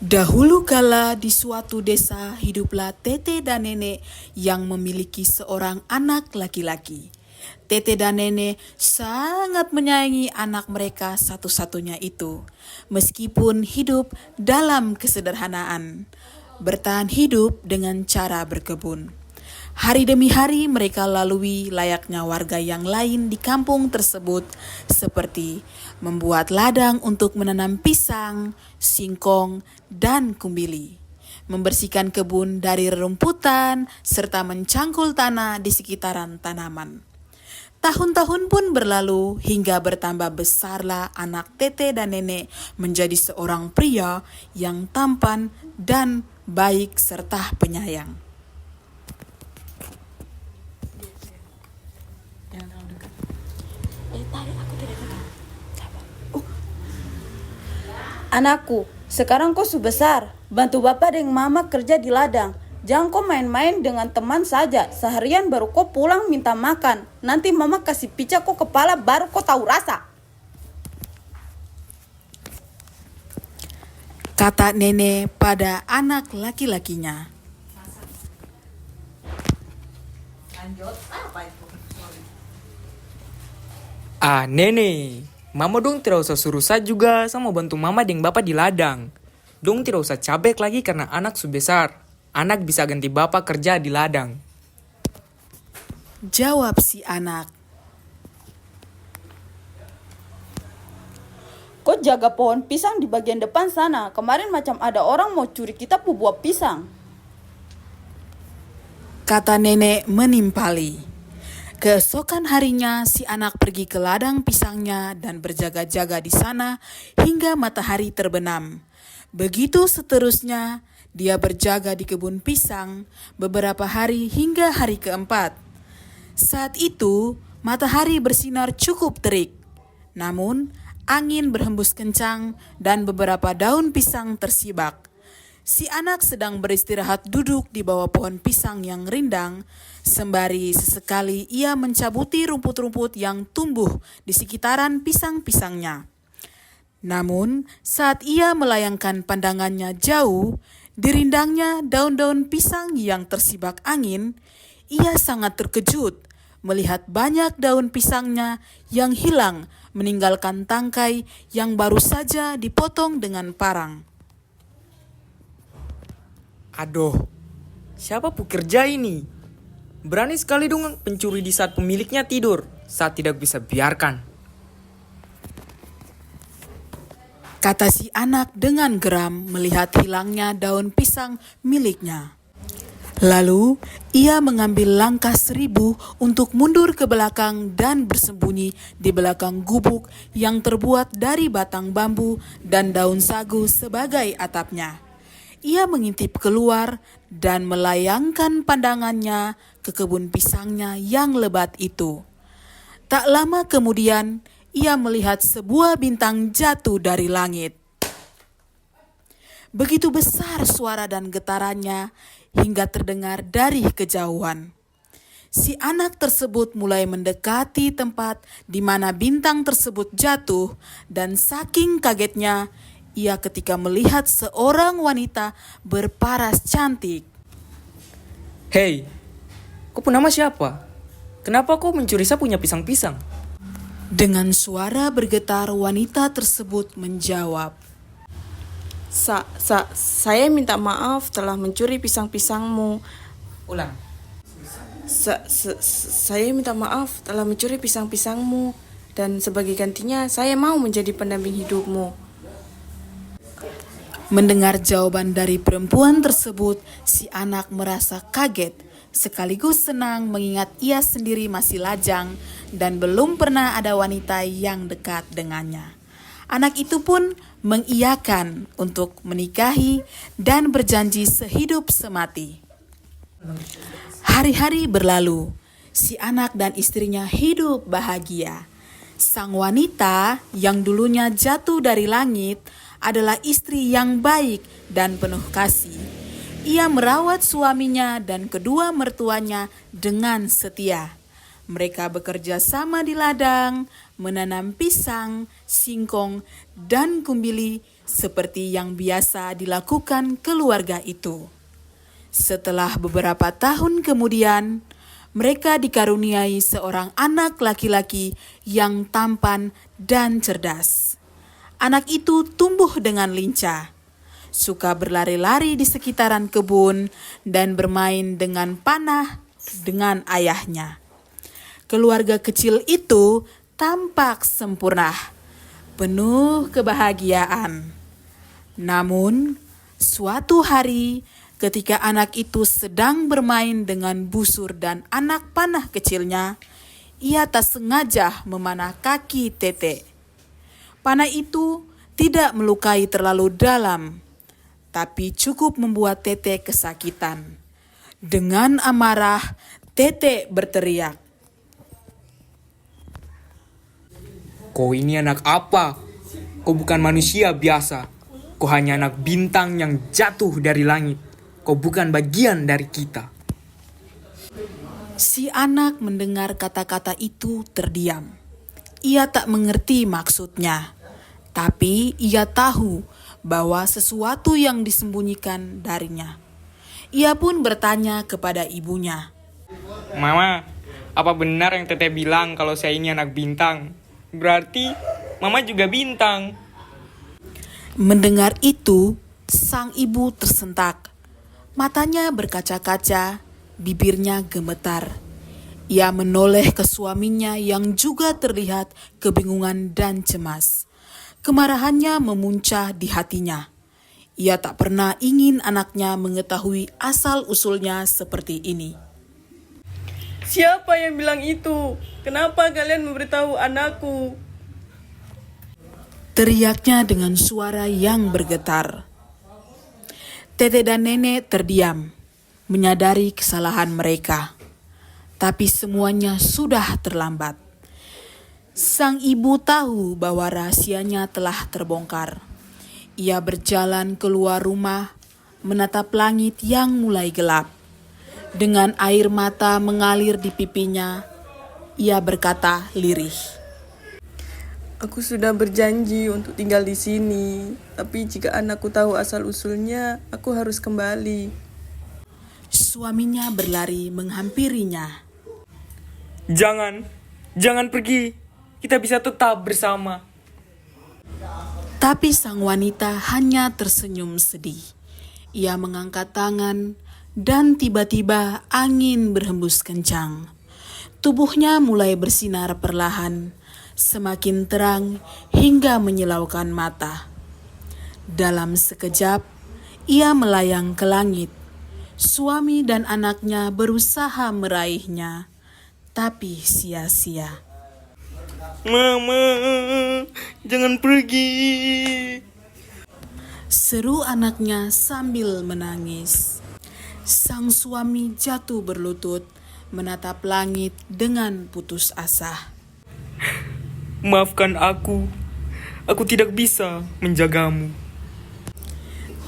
Dahulu kala di suatu desa hiduplah Tete dan Nenek yang memiliki seorang anak laki-laki. Tete dan Nenek sangat menyayangi anak mereka satu-satunya itu, meskipun hidup dalam kesederhanaan, bertahan hidup dengan cara berkebun. Hari demi hari mereka lalui layaknya warga yang lain di kampung tersebut, seperti membuat ladang untuk menanam pisang, singkong, dan kumbili, membersihkan kebun dari rerumputan, serta mencangkul tanah di sekitaran tanaman. Tahun-tahun pun berlalu hingga bertambah besarlah anak Tete dan Nenek menjadi seorang pria yang tampan dan baik serta penyayang. Anakku, sekarang kau sudah besar. Bantu bapak dan mama kerja di ladang. Jangan kau main-main dengan teman saja. Seharian baru kau pulang minta makan. Nanti mama kasih picak kau kepala baru kau tahu rasa. Kata nenek pada anak laki-lakinya. Nenek, mama dong tidak usah suruh saya juga sama bantu mama dan bapak di ladang. Dong tidak usah cabek lagi karena anak sudah besar. Anak bisa ganti bapak kerja di ladang. Jawab si anak. Kau jaga pohon pisang di bagian depan sana. Kemarin macam ada orang mau curi kita buah pisang. Kata nenek menimpali. Keesokan harinya si anak pergi ke ladang pisangnya dan berjaga-jaga di sana hingga matahari terbenam. Begitu seterusnya, dia berjaga di kebun pisang beberapa hari hingga hari keempat. Saat itu, matahari bersinar cukup terik. Namun, angin berhembus kencang dan beberapa daun pisang tersibak. Si anak sedang beristirahat duduk di bawah pohon pisang yang rindang, sembari sesekali ia mencabuti rumput-rumput yang tumbuh di sekitaran pisang-pisangnya. Namun, saat ia melayangkan pandangannya jauh, di rindangnya daun-daun pisang yang tersibak angin, ia sangat terkejut melihat banyak daun pisangnya yang hilang, meninggalkan tangkai yang baru saja dipotong dengan parang. Aduh, siapa pekerja ini? Berani sekali dong pencuri di saat pemiliknya tidur. Saya tidak bisa biarkan. Kata si anak dengan geram melihat hilangnya daun pisang miliknya. Lalu, ia mengambil langkah 1000 untuk mundur ke belakang dan bersembunyi di belakang gubuk yang terbuat dari batang bambu dan daun sagu sebagai atapnya. Ia mengintip keluar dan melayangkan pandangannya ke kebun pisangnya yang lebat itu. Tak lama kemudian, ia melihat sebuah bintang jatuh dari langit. Begitu besar suara dan getarannya hingga terdengar dari kejauhan. Si anak tersebut mulai mendekati tempat di mana bintang tersebut jatuh dan saking kagetnya, ia ketika melihat seorang wanita berparas cantik. Hei, kau pun nama siapa? Kenapa kau mencuri saya punya pisang-pisang? Dengan suara bergetar wanita tersebut menjawab. Saya minta maaf telah mencuri pisang-pisangmu. Ulang. Saya minta maaf telah mencuri pisang-pisangmu. Dan sebagai gantinya saya mau menjadi pendamping hidupmu. Mendengar jawaban dari perempuan tersebut, si anak merasa kaget, sekaligus senang mengingat ia sendiri masih lajang dan belum pernah ada wanita yang dekat dengannya. Anak itu pun mengiyakan untuk menikahi dan berjanji sehidup semati. Hari-hari berlalu, si anak dan istrinya hidup bahagia. Sang wanita yang dulunya jatuh dari langit adalah istri yang baik dan penuh kasih. Ia merawat suaminya dan kedua mertuanya dengan setia. Mereka bekerja sama di ladang, menanam pisang, singkong, dan kumbili seperti yang biasa dilakukan keluarga itu. Setelah beberapa tahun kemudian, mereka dikaruniai seorang anak laki-laki yang tampan dan cerdas. Anak itu tumbuh dengan lincah, suka berlari-lari di sekitaran kebun dan bermain dengan panah dengan ayahnya. Keluarga kecil itu tampak sempurna, penuh kebahagiaan. Namun, suatu hari ketika anak itu sedang bermain dengan busur dan anak panah kecilnya, ia tak sengaja memanah kaki Tete. Panah itu tidak melukai terlalu dalam, tapi cukup membuat Tete kesakitan. Dengan amarah, Tete berteriak, Kau ini anak apa? Kau bukan manusia biasa. Kau hanya anak bintang yang jatuh dari langit. Kau bukan bagian dari kita. Si anak mendengar kata-kata itu terdiam. Ia tak mengerti maksudnya, tapi ia tahu bahwa sesuatu yang disembunyikan darinya. Ia pun bertanya kepada ibunya, Mama, apa benar yang Teteh bilang kalau saya ini anak bintang? Berarti Mama juga bintang. Mendengar itu, sang ibu tersentak. Matanya berkaca-kaca, bibirnya gemetar. Ia menoleh ke suaminya yang juga terlihat kebingungan dan cemas. Kemarahannya memuncah di hatinya. Ia tak pernah ingin anaknya mengetahui asal-usulnya seperti ini. Siapa yang bilang itu? Kenapa kalian memberitahu anakku? Teriaknya dengan suara yang bergetar. Tete dan nenek terdiam, menyadari kesalahan mereka. Tapi semuanya sudah terlambat. Sang ibu tahu bahwa rahasianya telah terbongkar. Ia berjalan keluar rumah, menatap langit yang mulai gelap. Dengan air mata mengalir di pipinya, ia berkata lirih, Aku sudah berjanji untuk tinggal di sini, tapi jika anakku tahu asal-usulnya, aku harus kembali. Suaminya berlari menghampirinya. Jangan pergi. Kita bisa tetap bersama. Tapi sang wanita hanya tersenyum sedih. Ia mengangkat tangan dan tiba-tiba angin berhembus kencang. Tubuhnya mulai bersinar perlahan, semakin terang hingga menyilaukan mata. Dalam sekejap, ia melayang ke langit. Suami dan anaknya berusaha meraihnya, tapi sia-sia. Mama, jangan pergi. Seru anaknya sambil menangis. Sang suami jatuh berlutut, menatap langit dengan putus asa. Maafkan aku. Aku tidak bisa menjagamu.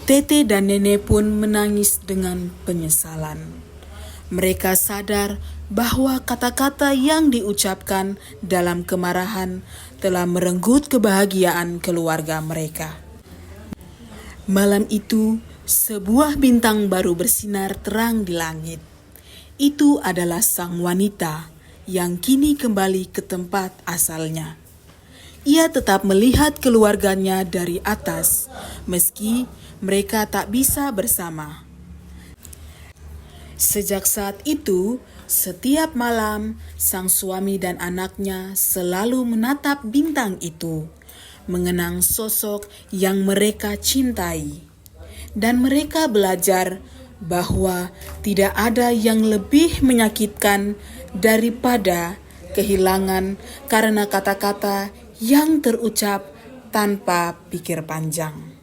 Tete dan nenek pun menangis dengan penyesalan. Mereka sadar bahwa kata-kata yang diucapkan dalam kemarahan telah merenggut kebahagiaan keluarga mereka. Malam itu, sebuah bintang baru bersinar terang di langit. Itu adalah sang wanita yang kini kembali ke tempat asalnya. Ia tetap melihat keluarganya dari atas, meski mereka tak bisa bersama. Sejak saat itu, setiap malam sang suami dan anaknya selalu menatap bintang itu, mengenang sosok yang mereka cintai. Dan mereka belajar bahwa tidak ada yang lebih menyakitkan daripada kehilangan karena kata-kata yang terucap tanpa pikir panjang.